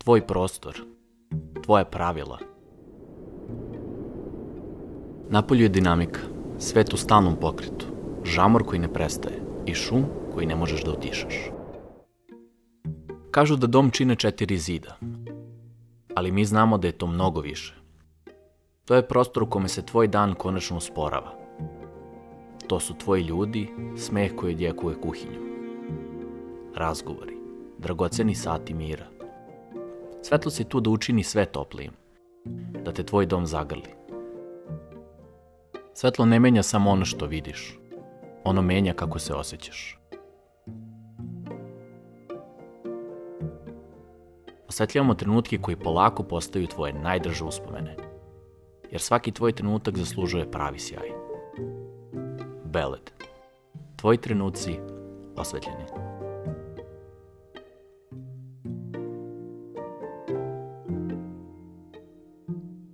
Tvoj prostor, tvoja pravila. Napolju je dinamika, svet u stalnom pokretu, žamor koji ne prestaje i šum koji ne možeš da utišaš. Kažu da dom čine 4 zida, ali mi znamo da je to mnogo više. To je prostor u kome se tvoj dan konačno usporava. To su tvoji ljudi, smeh koji odjekuje kuhinju. Razgovori, dragoceni sati mira. Svetlost je tu da učini sve toplijim, da te tvoj dom zagrli. Svetlo ne menja samo ono što vidiš, ono menja kako se osjećaš. Osvetljavamo trenutke koji polako postaju tvoje najdraže uspomene, jer svaki tvoj trenutak zaslužuje pravi sjaj. Beled. Tvoji trenuci osvetljeni.